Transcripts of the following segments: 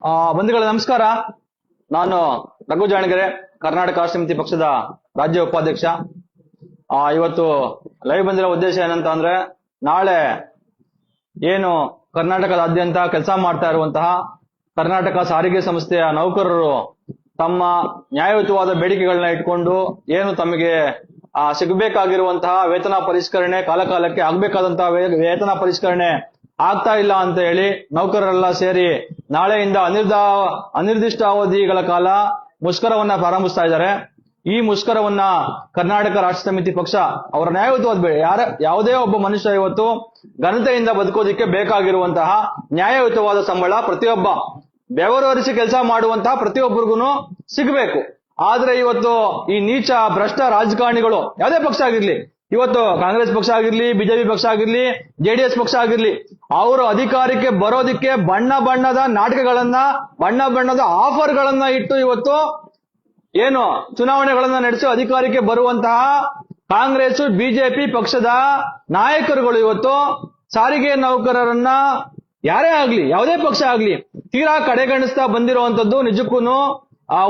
ಬಂಧುಗಳೇ ನಮಸ್ಕಾರ. ನಾನು ರಘು ಜಾಣಗೆರೆ, ಕರ್ನಾಟಕ ರಾಷ್ಟ್ರ ಸಮಿತಿ ಪಕ್ಷದ ರಾಜ್ಯ ಉಪಾಧ್ಯಕ್ಷ. ಇವತ್ತು ಲೈವ್ ಬಂದಿರೋ ಉದ್ದೇಶ ಏನಂತ ಅಂದ್ರೆ, ನಾಳೆ ಏನು ಕರ್ನಾಟಕದಾದ್ಯಂತ ಕೆಲಸ ಮಾಡ್ತಾ ಇರುವಂತಹ ಕರ್ನಾಟಕ ಸಾರಿಗೆ ಸಂಸ್ಥೆಯ ನೌಕರರು ತಮ್ಮ ನ್ಯಾಯಯುತವಾದ ಬೇಡಿಕೆಗಳನ್ನ ಇಟ್ಕೊಂಡು ಏನು ತಮಗೆ ಸಿಗಬೇಕಾಗಿರುವಂತಹ ವೇತನ ಪರಿಷ್ಕರಣೆ, ಕಾಲಕಾಲಕ್ಕೆ ಆಗ್ಬೇಕಾದಂತಹ ವೇತನ ಪರಿಷ್ಕರಣೆ ಆಗ್ತಾ ಇಲ್ಲ ಅಂತ ಹೇಳಿ ನೌಕರರೆಲ್ಲ ಸೇರಿ ನಾಳೆಯಿಂದ ಅನಿರ್ದಿಷ್ಟ ಅವಧಿಗಳ ಕಾಲ ಮುಷ್ಕರವನ್ನ ಪ್ರಾರಂಭಿಸ್ತಾ ಇದ್ದಾರೆ. ಈ ಮುಷ್ಕರವನ್ನ ಕರ್ನಾಟಕ ರಾಷ್ಟ್ರ ಸಮಿತಿ ಪಕ್ಷ ಅವರ ನ್ಯಾಯಯುತವಾದ ಯಾವುದೇ ಒಬ್ಬ ಮನುಷ್ಯ ಇವತ್ತು ಘನತೆಯಿಂದ ಬದುಕೋದಿಕ್ಕೆ ಬೇಕಾಗಿರುವಂತಹ ನ್ಯಾಯಯುತವಾದ ಸಂಬಳ ಪ್ರತಿಯೊಬ್ಬ ಬೆವರು ಹರಿಸಿ ಕೆಲಸ ಮಾಡುವಂತಹ ಪ್ರತಿಯೊಬ್ಬರಿಗೂ ಸಿಗಬೇಕು. ಆದ್ರೆ ಇವತ್ತು ಈ ನೀಚ ಭ್ರಷ್ಟ ರಾಜಕಾರಣಿಗಳು ಯಾವುದೇ ಪಕ್ಷ ಆಗಿರ್ಲಿ, ಇವತ್ತು ಕಾಂಗ್ರೆಸ್ ಪಕ್ಷ ಆಗಿರ್ಲಿ, ಬಿಜೆಪಿ ಪಕ್ಷ ಆಗಿರ್ಲಿ, ಜೆಡಿಎಸ್ ಪಕ್ಷ ಆಗಿರ್ಲಿ, ಅವರು ಅಧಿಕಾರಕ್ಕೆ ಬರೋದಿಕ್ಕೆ ಬಣ್ಣ ಬಣ್ಣದ ನಾಟಕಗಳನ್ನ, ಬಣ್ಣ ಬಣ್ಣದ ಆಫರ್ಗಳನ್ನ ಇಟ್ಟು ಇವತ್ತು ಏನು ಚುನಾವಣೆಗಳನ್ನ ನಡೆಸಿ ಅಧಿಕಾರಕ್ಕೆ ಬರುವಂತಹ ಕಾಂಗ್ರೆಸ್ ಬಿಜೆಪಿ ಪಕ್ಷದ ನಾಯಕರುಗಳು ಇವತ್ತು ಸಾರಿಗೆ ನೌಕರರನ್ನ ಯಾರೇ ಆಗ್ಲಿ, ಯಾವುದೇ ಪಕ್ಷ ಆಗ್ಲಿ, ತೀರಾ ಕಡೆಗಣಿಸ್ತಾ ಬಂದಿರುವಂತದ್ದು ನಿಜಕ್ಕೂ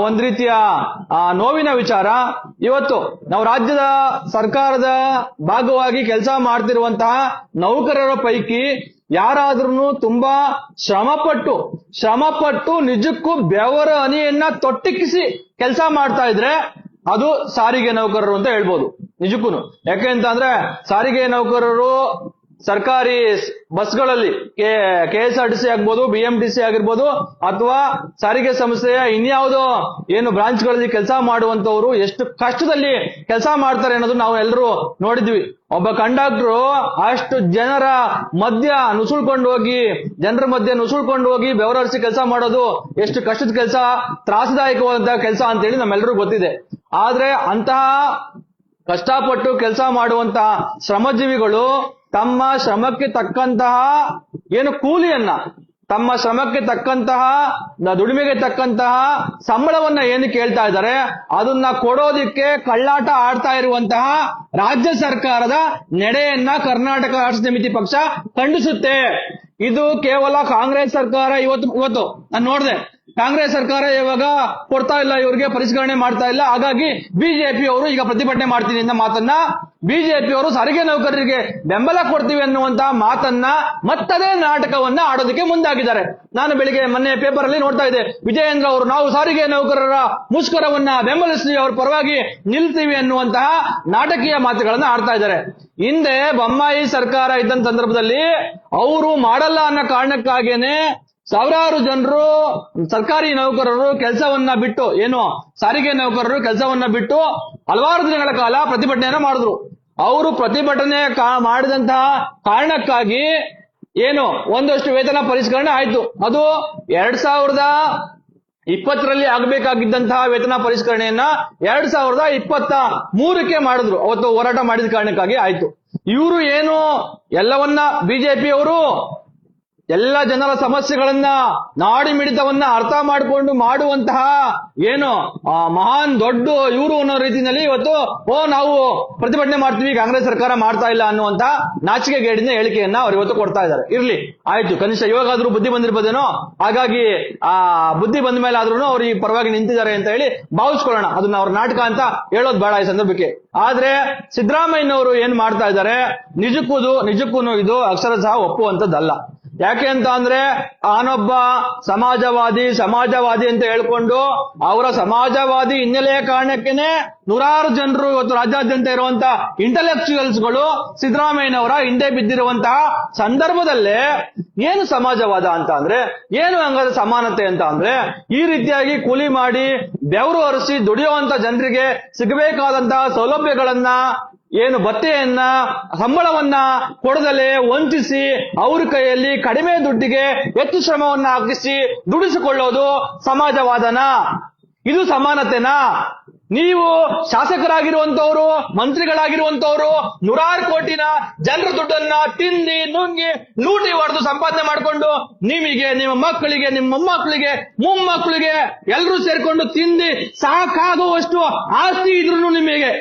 ಒಂದ್ ರೀತಿಯ ನೋವಿನ ವಿಚಾರ. ಇವತ್ತು ನಾವು ರಾಜ್ಯದ ಸರ್ಕಾರದ ಭಾಗವಾಗಿ ಕೆಲಸ ಮಾಡ್ತಿರುವಂತಹ ನೌಕರರ ಪೈಕಿ ಯಾರಾದ್ರೂ ತುಂಬಾ ಶ್ರಮಪಟ್ಟು ನಿಜಕ್ಕೂ ಬೆವರ ಹನಿಯನ್ನ ತೊಟ್ಟಿಕ್ಕಿಸಿ ಕೆಲಸ ಮಾಡ್ತಾ ಇದ್ರೆ ಅದು ಸಾರಿಗೆ ನೌಕರರು ಅಂತ ಹೇಳ್ಬೋದು ನಿಜಕ್ಕೂ. ಯಾಕೆ ಅಂತ ಅಂದ್ರೆ ಸಾರಿಗೆ ನೌಕರರು ಸರ್ಕಾರಿ ಬಸ್ಗಳಲ್ಲಿ KSRTC ಆಗ್ಬೋದು, BMTC ಆಗಿರ್ಬೋದು, ಅಥವಾ ಸಾರಿಗೆ ಸಂಸ್ಥೆಯ ಇನ್ಯಾವುದೋ ಏನು ಬ್ರಾಂಚ್ಗಳಲ್ಲಿ ಕೆಲಸ ಮಾಡುವಂತವರು ಎಷ್ಟು ಕಷ್ಟದಲ್ಲಿ ಕೆಲಸ ಮಾಡ್ತಾರೆ ಅನ್ನೋದು ನಾವು ಎಲ್ಲರೂ ನೋಡಿದ್ವಿ. ಒಬ್ಬ ಕಂಡಕ್ಟರು ಅಷ್ಟು ಜನರ ಮಧ್ಯ ನುಸುಳ್ಕೊಂಡು ಹೋಗಿ ಬೆವರರಿಸಿ ಕೆಲಸ ಮಾಡೋದು ಎಷ್ಟು ಕಷ್ಟದ ಕೆಲಸ, ತ್ರಾಸದಾಯಕವಾದಂತಹ ಕೆಲಸ ಅಂತೇಳಿ ನಮ್ಮೆಲ್ಲರೂ ಗೊತ್ತಿದೆ. ಆದ್ರೆ ಅಂತಹ ಕಷ್ಟಪಟ್ಟು ಕೆಲಸ ಮಾಡುವಂತಹ ಶ್ರಮಜೀವಿಗಳು ತಮ್ಮ ಶ್ರಮಕ್ಕೆ ತಕ್ಕಂತಹ ಏನು ಕೂಲಿಯನ್ನ, ತಮ್ಮ ಶ್ರಮಕ್ಕೆ ತಕ್ಕಂತಹ ದುಡಿಮೆಗೆ ತಕ್ಕಂತಹ ಸಂಬಳವನ್ನ ಏನು ಕೇಳ್ತಾ ಇದ್ದಾರೆ ಅದನ್ನ ಕೊಡೋದಿಕ್ಕೆ ಕಳ್ಳಾಟ ಆಡ್ತಾ ಇರುವಂತಹ ರಾಜ್ಯ ಸರ್ಕಾರದ ನಡೆಯನ್ನ ಕರ್ನಾಟಕ ರಾಷ್ಟ್ರ ಸಮಿತಿ ಪಕ್ಷ ಖಂಡಿಸುತ್ತೆ. ಇದು ಕೇವಲ ಕಾಂಗ್ರೆಸ್ ಸರ್ಕಾರ ಇವತ್ತು ನಾನು ನೋಡಿದೆ, ಕಾಂಗ್ರೆಸ್ ಸರ್ಕಾರ ಇವಾಗ ಕೊಡ್ತಾ ಇಲ್ಲ, ಇವರಿಗೆ ಪರಿಷ್ಕರಣೆ ಮಾಡ್ತಾ ಇಲ್ಲ, ಹಾಗಾಗಿ ಬಿಜೆಪಿ ಅವರು ಈಗ ಪ್ರತಿಭಟನೆ ಮಾಡ್ತೀನಿ ಅನ್ನೋ ಮಾತನ್ನ, ಬಿಜೆಪಿ ಅವರು ಸಾರಿಗೆ ನೌಕರರಿಗೆ ಬೆಂಬಲ ಕೊಡ್ತೀವಿ ಅನ್ನುವಂತಹ ಮಾತನ್ನ ಮತ್ತದೇ ನಾಟಕವನ್ನ ಆಡೋದಕ್ಕೆ ಮುಂದಾಗಿದ್ದಾರೆ. ನಾನು ಮೊನ್ನೆ ಪೇಪರ್ ಅಲ್ಲಿ ನೋಡ್ತಾ ಇದ್ದೆ, ವಿಜಯೇಂದ್ರ ಅವರು ನಾವು ಸಾರಿಗೆ ನೌಕರರ ಮುಷ್ಕರವನ್ನ ಬೆಂಬಲಿಸಿ ಅವ್ರ ಪರವಾಗಿ ನಿಲ್ತೀವಿ ಅನ್ನುವಂತಹ ನಾಟಕೀಯ ಮಾತುಗಳನ್ನ ಆಡ್ತಾ ಇದ್ದಾರೆ. ಹಿಂದೆ ಬೊಮ್ಮಾಯಿ ಸರ್ಕಾರ ಇದ್ದಂತ ಸಂದರ್ಭದಲ್ಲಿ ಅವರು ಮಾಡಲ್ಲ ಅನ್ನೋ ಕಾರಣಕ್ಕಾಗೇನೆ ಸಾವಿರಾರು ಜನರು ಸರ್ಕಾರಿ ನೌಕರರು ಕೆಲಸವನ್ನ ಬಿಟ್ಟು, ಏನು ಸಾರಿಗೆ ನೌಕರರು ಕೆಲಸವನ್ನ ಬಿಟ್ಟು ಹಲವಾರು ದಿನಗಳ ಕಾಲ ಪ್ರತಿಭಟನೆಯನ್ನ ಮಾಡಿದ್ರು. ಅವರು ಪ್ರತಿಭಟನೆ ಮಾಡಿದಂತಹ ಕಾರಣಕ್ಕಾಗಿ ಏನು ಒಂದಷ್ಟು ವೇತನ ಪರಿಷ್ಕರಣೆ ಆಯ್ತು. ಅದು 2020ರಲ್ಲಿ ಆಗಬೇಕಾಗಿದ್ದಂತಹ ವೇತನ ಪರಿಷ್ಕರಣೆಯನ್ನ 2023ಕ್ಕೆ ಮಾಡಿದ್ರು. ಅವತ್ತು ಹೋರಾಟ ಮಾಡಿದ ಕಾರಣಕ್ಕಾಗಿ ಆಯ್ತು. ಇವರು ಏನು ಎಲ್ಲವನ್ನ ಬಿಜೆಪಿಯವರು ಎಲ್ಲ ಜನರ ಸಮಸ್ಯೆಗಳನ್ನ, ನಾಡಿ ಮಿಡಿತವನ್ನ ಅರ್ಥ ಮಾಡಿಕೊಂಡು ಮಾಡುವಂತಹ ಏನು ಮಹಾನ್ ದೊಡ್ಡ ಇವರು ಅನ್ನೋ ರೀತಿಯಲ್ಲಿ ಇವತ್ತು ನಾವು ಪ್ರತಿಭಟನೆ ಮಾಡ್ತೀವಿ, ಕಾಂಗ್ರೆಸ್ ಸರ್ಕಾರ ಮಾಡ್ತಾ ಇಲ್ಲ ಅನ್ನುವಂತ ನಾಚಿಕೆಗೇಡಿನ ಹೇಳಿಕೆಯನ್ನ ಅವ್ರು ಇವತ್ತು ಕೊಡ್ತಾ ಇದ್ದಾರೆ. ಇರ್ಲಿ, ಆಯ್ತು, ಕನಿಷ್ಠ ಇವಾಗಾದ್ರೂ ಬುದ್ಧಿ ಬಂದಿರ್ಬೋದೇನೋ, ಹಾಗಾಗಿ ಬುದ್ಧಿ ಬಂದ ಮೇಲೆ ಆದ್ರೂ ಅವ್ರು ಈ ಪರವಾಗಿ ನಿಂತಿದ್ದಾರೆ ಅಂತ ಹೇಳಿ ಭಾವಿಸ್ಕೊಳ್ಳೋಣ. ಅದನ್ನ ಅವ್ರ ನಾಟಕ ಅಂತ ಹೇಳೋದು ಬೇಡ ಈ ಸಂದರ್ಭಕ್ಕೆ. ಆದ್ರೆ ಸಿದ್ದರಾಮಯ್ಯನವರು ಏನ್ ಮಾಡ್ತಾ ಇದ್ದಾರೆ ನಿಜಕ್ಕೂ ಇದು ಅಕ್ಷರಶಃ ಒಪ್ಪುವಂತದ್ದಲ್ಲ. ಯಾಕೆ ಅಂತ ಅಂದ್ರೆ ಆನೊಬ್ಬ ಸಮಾಜವಾದಿ ಅಂತ ಹೇಳ್ಕೊಂಡು ಅವರ ಸಮಾಜವಾದಿ ಹಿನ್ನೆಲೆಯ ಕಾರಣಕ್ಕೇನೆ ನೂರಾರು ಜನರು ಇವತ್ತು ರಾಜ್ಯಾದ್ಯಂತ ಇರುವಂತ ಇಂಟೆಲೆಕ್ಚುಯಲ್ಸ್ಗಳು ಸಿದ್ದರಾಮಯ್ಯನವರ ಹಿಂದೆ ಬಿದ್ದಿರುವಂತಹ ಸಂದರ್ಭದಲ್ಲೇ ಏನು ಸಮಾಜವಾದ ಅಂತ ಅಂದ್ರೆ, ಏನು ಹಂಗಾದ್ರೆ ಸಮಾನತೆ ಅಂತ ಅಂದ್ರೆ, ಈ ರೀತಿಯಾಗಿ ಕೂಲಿ ಮಾಡಿ ಬೆವರು ಹರಿಸಿ ದುಡಿಯುವಂತ ಜನರಿಗೆ ಸಿಗಬೇಕಾದಂತಹ ಸೌಲಭ್ಯಗಳನ್ನ, ಏನು ಭತ್ಯೆಯನ್ನ, ಸಂಬಳವನ್ನ ಕೊಡದಲೆ ವಂಚಿಸಿ ಅವ್ರ ಕೈಯಲ್ಲಿ ಕಡಿಮೆ ದುಡ್ಡಿಗೆ ಹೆಚ್ಚು ಶ್ರಮವನ್ನ ಹಾಕಿಸಿ ದುಡಿಸಿಕೊಳ್ಳೋದು ಸಮಾಜವಾದನ? ಇದು ಸಮಾನತೆನಾ? ನೀವು ಶಾಸಕರಾಗಿರುವಂತವ್ರು, ಮಂತ್ರಿಗಳಾಗಿರುವಂತವ್ರು ನೂರಾರು ಕೋಟಿನ ಜನರ ದುಡ್ಡನ್ನ ತಿಂದಿ ನುಂಗಿ ಲೂಟಿ ಹೊಡೆದು ಸಂಪಾದನೆ ಮಾಡಿಕೊಂಡು ನಿಮಗೆ, ನಿಮ್ಮ ಮಕ್ಕಳಿಗೆ, ನಿಮ್ಮ ಮೊಮ್ಮಕ್ಕಳಿಗೆ, ಮೊಮ್ಮಕ್ಕಳಿಗೆ ಎಲ್ಲರೂ ಸೇರ್ಕೊಂಡು ತಿಂದಿ ಸಾಕಾಗುವಷ್ಟು ಆಸ್ತಿ ಇದ್ರು ನಿಮಗೆ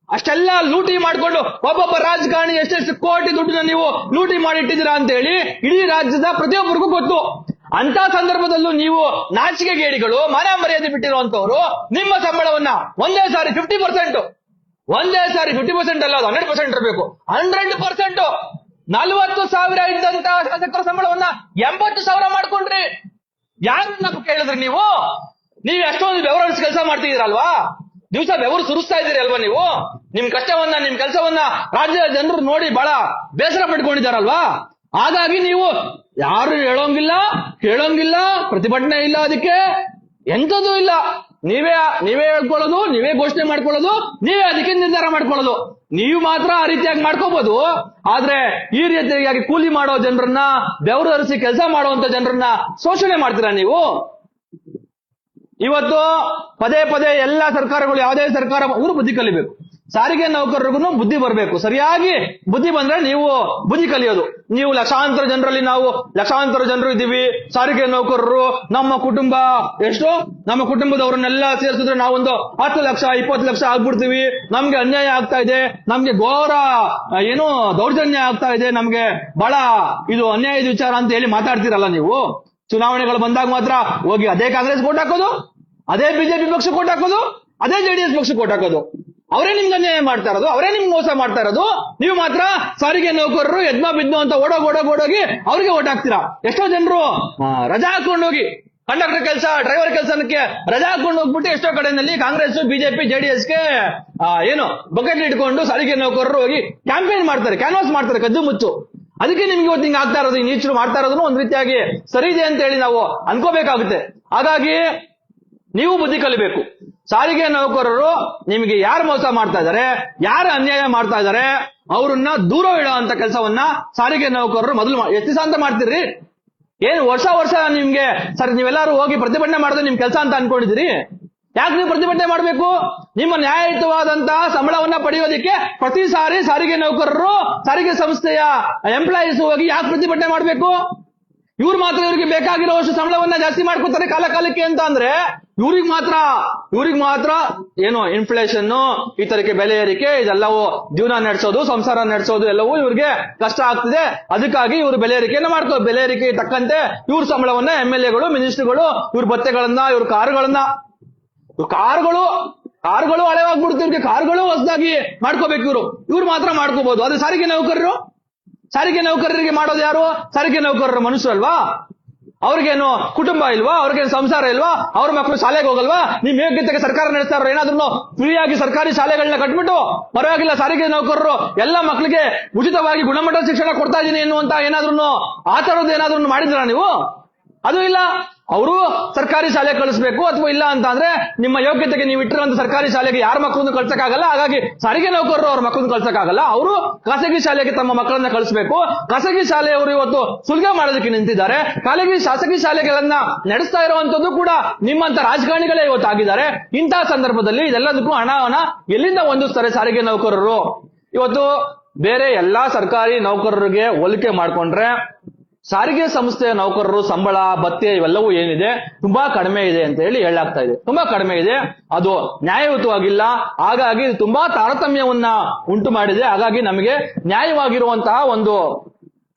ಅಷ್ಟೆಲ್ಲ ಲೂಟಿ ಮಾಡ್ಕೊಂಡು ಒಬ್ಬೊಬ್ಬ ರಾಜಕಾರಣಿ ಎಷ್ಟೆಷ್ಟು ಕೋಟಿ ದುಡ್ಡನ್ನ ನೀವು ಲೂಟಿ ಮಾಡಿಟ್ಟಿದ್ದೀರಾ ಅಂತ ಹೇಳಿ ಇಡೀ ರಾಜ್ಯದ ಪ್ರತಿಯೊಬ್ಬರಿಗೂ ಗೊತ್ತು. ಅಂತ ಸಂದರ್ಭದಲ್ಲೂ ನೀವು ನಾಚಿಕೆಗೇಡಿಗಳು, ಮಾನ ಮರ್ಯಾದೆ ಬಿಟ್ಟಿರುವಂತವ್ರು ನಿಮ್ಮ ಸಂಬಳವನ್ನ ಒಂದೇ ಸಾರಿ 50%, ಒಂದೇ ಸಾರಿ 50% ಅಲ್ಲ, ಅದು 100% ಇರಬೇಕು. 100% 40,000 ಇದ್ದಂತ ಶಾಸಕರ ಸಂಬಳವನ್ನ 80,000 ಮಾಡ್ಕೊಂಡ್ರಿ. ಯಾರನ್ನ ಕೇಳಿದ್ರಿ ನೀವು? ನೀವು ಎಷ್ಟೊಂದು ಬೆವರಡಿಸಿ ಕೆಲಸ ಮಾಡ್ತಿದ್ದೀರಲ್ವಾ, ದಿವಸ ಬೆವರು ಸುರಿಸ್ತಾ ಇದ್ದೀರಿ ಅಲ್ವಾ ನೀವು? ನಿಮ್ ಕಷ್ಟವನ್ನ, ನಿಮ್ ಕೆಲಸವನ್ನ ರಾಜ್ಯದ ಜನರು ನೋಡಿ ಬಹಳ ಬೇಸರ ಪಡ್ಕೊಂಡಿದ್ದಾರಲ್ವಾ. ಹಾಗಾಗಿ ನೀವು ಯಾರು ಹೇಳೋಂಗಿಲ್ಲ, ಕೇಳೋಂಗಿಲ್ಲ, ಪ್ರತಿಭಟನೆ ಇಲ್ಲ, ಅದಕ್ಕೆ ಎಂಥದೂ ಇಲ್ಲ. ನೀವೇ ಹೇಳ್ಕೊಳ್ಳೋದು, ನೀವೇ ಘೋಷಣೆ ಮಾಡ್ಕೊಳ್ಳೋದು, ನೀವೇ ಅದಕ್ಕೆ ನಿರ್ಧಾರ ಮಾಡ್ಕೊಳ್ಳೋದು. ನೀವು ಮಾತ್ರ ಆ ರೀತಿಯಾಗಿ ಮಾಡ್ಕೋಬಹುದು. ಆದ್ರೆ ಈ ರೀತಿಯಾಗಿ ಕೂಲಿ ಮಾಡೋ ಜನರನ್ನ, ಬೆವರು ಹರಿಸಿ ಕೆಲಸ ಮಾಡುವಂತ ಜನರನ್ನ ಶೋಷಣೆ ಮಾಡ್ತೀರಾ ನೀವು. ಇವತ್ತು ಪದೇ ಪದೇ ಎಲ್ಲ ಸರ್ಕಾರಗಳು, ಯಾವುದೇ ಸರ್ಕಾರ ಅವರು ಬುದ್ಧಿ ಕಲಿಬೇಕು. ಸಾರಿಗೆ ನೌಕರರಿಗೂ ಬುದ್ಧಿ ಬರಬೇಕು. ಸರಿಯಾಗಿ ಬುದ್ಧಿ ಬಂದ್ರೆ ನೀವು ಬುದ್ಧಿ ಕಲಿಯೋದು. ನೀವು ಲಕ್ಷಾಂತರ ಜನರಲ್ಲಿ, ನಾವು ಲಕ್ಷಾಂತರ ಜನರು ಇದ್ದೀವಿ ಸಾರಿಗೆ ನೌಕರರು. ನಮ್ಮ ಕುಟುಂಬ ಎಷ್ಟು? ನಮ್ಮ ಕುಟುಂಬದವರನ್ನೆಲ್ಲ ಸೇರಿಸಿದ್ರೆ ನಾವೊಂದು 10 ಲಕ್ಷ 20 ಲಕ್ಷ ಆಗ್ಬಿಡ್ತೀವಿ. ನಮ್ಗೆ ಅನ್ಯಾಯ ಆಗ್ತಾ ಇದೆ, ನಮ್ಗೆ ಘೋರ ದೌರ್ಜನ್ಯ ಆಗ್ತಾ ಇದೆ, ನಮ್ಗೆ ಬಹಳ ಇದು ಅನ್ಯಾಯದ ವಿಚಾರ ಅಂತ ಹೇಳಿ ಮಾತಾಡ್ತೀರಲ್ಲ ನೀವು. ಚುನಾವಣೆಗಳು ಬಂದಾಗ ಮಾತ್ರ ಹೋಗಿ ಅದೇ ಕಾಂಗ್ರೆಸ್ ಓಟ್ ಹಾಕೋದು, ಅದೇ ಬಿಜೆಪಿ ಪಕ್ಷ ಓಟ್ ಹಾಕೋದು, ಅದೇ ಜೆಡಿಎಸ್ ಪಕ್ಷ ಓಟ್ ಹಾಕೋದು. ಅವರೇ ನಿಮ್ಗೆ ಅನ್ಯಾಯ ಮಾಡ್ತಾ ಇರೋದು, ಅವರೇ ನಿಮ್ಗೆ ಮೋಸ ಮಾಡ್ತಾ ಇರೋದು. ನೀವು ಮಾತ್ರ ಸಾರಿಗೆ ನೌಕರರು ಎದ್ನೋ ಬಿದ್ನೋ ಅಂತ ಓಡೋಗಿ ಅವ್ರಿಗೆ ಓಟ್ ಹಾಕ್ತೀರಾ. ಎಷ್ಟೋ ಜನರು ರಜಾ ಹಾಕೊಂಡೋಗಿ ಕಂಡಕ್ಟರ್ ಕೆಲಸ, ಡ್ರೈವರ್ ಕೆಲಸಕ್ಕೆ ರಜಾ ಹಾಕೊಂಡು ಹೋಗ್ಬಿಟ್ಟು ಎಷ್ಟೋ ಕಡೆಯಲ್ಲಿ ಕಾಂಗ್ರೆಸ್, ಬಿಜೆಪಿ, ಜೆಡಿಎಸ್ಗೆ ಬಕೆಟ್ ಇಟ್ಕೊಂಡು ಸಾರಿಗೆ ನೌಕರರು ಹೋಗಿ ಕ್ಯಾಂಪೇನ್ ಮಾಡ್ತಾರೆ, ಕ್ಯಾನ್ವಾಸ್ ಮಾಡ್ತಾರೆ ಕದ್ದು ಮುಚ್ಚು. ಅದಕ್ಕೆ ನಿಮ್ಗೆ ಇವತ್ತು ಹಿಂಗೆ ಆಗ್ತಾ ಇರೋದು, ನೀಚರು ಮಾಡ್ತಾ ಇರೋದನ್ನು ಒಂದ್ ರೀತಿಯಾಗಿ ಸರಿ ಇದೆ ಅಂತ ಹೇಳಿ ನಾವು ಅನ್ಕೋಬೇಕಾಗುತ್ತೆ. ಹಾಗಾಗಿ ನೀವು ಬುದ್ಧಿ ಕಲಿಬೇಕು. ಸಾರಿಗೆ ನೌಕರರು ನಿಮಗೆ ಯಾರು ಮೋಸ ಮಾಡ್ತಾ ಇದ್ದಾರೆ, ಯಾರು ಅನ್ಯಾಯ ಮಾಡ್ತಾ ಇದ್ದಾರೆ, ಅವ್ರನ್ನ ದೂರ ಇಡುವಂತ ಕೆಲಸವನ್ನ ಸಾರಿಗೆ ನೌಕರರು ಮೊದಲು ಎಷ್ಟು ದಿವಸ ಅಂತ ಮಾಡ್ತೀರಿ? ಏನು ವರ್ಷ ನಿಮ್ಗೆ ಸರ್ ನೀವೆಲ್ಲರೂ ಹೋಗಿ ಪ್ರತಿಭಟನೆ ಮಾಡಿದ್ರೆ ನಿಮ್ ಕೆಲಸ ಅಂತ ಅನ್ಕೊಂಡಿದ್ದೀರಿ? ಯಾಕೆ ನೀವು ಪ್ರತಿಭಟನೆ ಮಾಡಬೇಕು? ನಿಮ್ಮ ನ್ಯಾಯಯುತವಾದಂತಹ ಸಂಬಳವನ್ನ ಪಡೆಯೋದಕ್ಕೆ ಪ್ರತಿ ಸಾರಿ ಸಾರಿಗೆ ನೌಕರರು, ಸಾರಿಗೆ ಸಂಸ್ಥೆಯ ಎಂಪ್ಲಾಯೀಸ್ ಹೋಗಿ ಯಾಕೆ ಪ್ರತಿಭಟನೆ ಮಾಡಬೇಕು? ಇವ್ರು ಮಾತ್ರ ಇವ್ರಿಗೆ ಬೇಕಾಗಿರೋಷ್ಟು ಸಂಬಳವನ್ನ ಜಾಸ್ತಿ ಮಾಡ್ಕೊತಾರೆ ಕಾಲಕ್ಕೆ ಅಂತ ಅಂದ್ರೆ ಇವ್ರಿಗೆ ಮಾತ್ರ ಇನ್ಫ್ಲೇಷನ್, ಈ ತರಕ್ಕೆ ಬೆಲೆ ಏರಿಕೆ, ಇದೆಲ್ಲವೂ ಜೀವನ ನಡೆಸೋದು, ಸಂಸಾರ ನಡೆಸೋದು ಎಲ್ಲವೂ ಇವ್ರಿಗೆ ಕಷ್ಟ ಆಗ್ತಿದೆ. ಅದಕ್ಕಾಗಿ ಇವರು ಬೆಲೆ ಏರಿಕೆಯನ್ನು ಮಾಡ್ಕೋ, ಬೆಲೆ ಏರಿಕೆ ತಕ್ಕಂತೆ ಇವ್ರ ಸಂಬಳವನ್ನ MLAಗಳು, ಮಿನಿಸ್ಟರ್ಗಳು, ಇವ್ರ ಬತ್ತೆಗಳನ್ನ, ಇವ್ರ ಕಾರುಗಳು ಹಳೆವಾಗ್ಬಿಡ್ತು, ಇವ್ರಿಗೆ ಕಾರುಗಳು ಹೊಸದಾಗಿ ಮಾಡ್ಕೋಬೇಕು. ಇವ್ರು ಮಾತ್ರ ಮಾಡ್ಕೋಬಹುದು. ಅದು ಸಾರಿಗೆ ನೌಕರರಿಗೆ ಮಾಡೋದು ಯಾರು? ಸಾರಿಗೆ ನೌಕರರು ಮನುಷ್ಯರು ಅಲ್ವಾ? ಅವ್ರಿಗೇನು ಕುಟುಂಬ ಇಲ್ವಾ? ಅವ್ರಿಗೇನು ಸಂಸಾರ ಇಲ್ವಾ? ಅವ್ರ ಮಕ್ಕಳು ಶಾಲೆಗೆ ಹೋಗಲ್ವಾ? ನಿಮ್ ಯೋಗ್ಯತೆಗೆ ಸರ್ಕಾರ ನಡೆಸ್ತಾ ಇರೋ ಏನಾದ್ರು ಫ್ರೀಯಾಗಿ ಸರ್ಕಾರಿ ಶಾಲೆಗಳನ್ನ ಕಟ್ಬಿಟ್ಟು ಪರವಾಗಿಲ್ಲ ಸಾರಿಗೆ ನೌಕರರು ಎಲ್ಲ ಮಕ್ಕಳಿಗೆ ಉಚಿತವಾಗಿ ಗುಣಮಟ್ಟದ ಶಿಕ್ಷಣ ಕೊಡ್ತಾ ಇದೀನಿ ಎನ್ನುವಂತ ಏನಾದ್ರು ಆ ತರದ್ದು ಏನಾದ್ರು ಮಾಡಿದ್ರ ನೀವು? ಅದು ಇಲ್ಲ. ಅವರು ಸರ್ಕಾರಿ ಶಾಲೆ ಕಳಿಸ್ಬೇಕು, ಅಥವಾ ಇಲ್ಲ ಅಂತ ಅಂದ್ರೆ ನಿಮ್ಮ ಯೋಗ್ಯತೆಗೆ ನೀವು ಇಟ್ಟಿರುವಂತ ಸರ್ಕಾರಿ ಶಾಲೆಗೆ ಯಾರ ಮಕ್ಕಳನ್ನು ಕಳ್ಸಕ್ಕಾಗಲ್ಲ. ಹಾಗಾಗಿ ಸಾರಿಗೆ ನೌಕರರು ಅವ್ರ ಮಕ್ಕಳನ್ನು ಕಳ್ಸಕ್ಕಾಗಲ್ಲ. ಅವರು ಖಾಸಗಿ ಶಾಲೆಗೆ ತಮ್ಮ ಮಕ್ಕಳನ್ನ ಕಳಿಸ್ಬೇಕು. ಖಾಸಗಿ ಶಾಲೆಯವರು ಇವತ್ತು ಸುಲಿಗೆ ಮಾಡೋದಕ್ಕೆ ನಿಂತಿದ್ದಾರೆ. ಖಾಸಗಿ ಶಾಲೆಗಳನ್ನ ನಡೆಸ್ತಾ ಇರುವಂತದ್ದು ಕೂಡ ನಿಮ್ಮಂತ ರಾಜಕಾರಣಿಗಳೇ ಇವತ್ತು ಆಗಿದ್ದಾರೆ. ಇಂತಹ ಸಂದರ್ಭದಲ್ಲಿ ಇದೆಲ್ಲದಕ್ಕೂ ಹಣವನ್ನ ಎಲ್ಲಿಂದ ಹೊಂದಿಸ್ತಾರೆ ಸಾರಿಗೆ ನೌಕರರು? ಇವತ್ತು ಬೇರೆ ಎಲ್ಲಾ ಸರ್ಕಾರಿ ನೌಕರರಿಗೆ ಹೋಲಿಕೆ ಮಾಡ್ಕೊಂಡ್ರೆ ಸಾರಿಗೆ ಸಂಸ್ಥೆಯ ನೌಕರರು ಸಂಬಳ, ಭತ್ಯೆ ಇವೆಲ್ಲವೂ ಏನಿದೆ ತುಂಬಾ ಕಡಿಮೆ ಇದೆ ಅಂತ ಹೇಳಿ ಹೇಳಲಾಗ್ತಾ ಇದೆ. ತುಂಬಾ ಕಡಿಮೆ ಇದೆ, ಅದು ನ್ಯಾಯಯುತವಾಗಿಲ್ಲ. ಹಾಗಾಗಿ ತುಂಬಾ ತಾರತಮ್ಯವನ್ನ ಉಂಟು ಮಾಡಿದೆ. ಹಾಗಾಗಿ ನಮಗೆ ನ್ಯಾಯವಾಗಿರುವಂತಹ ಒಂದು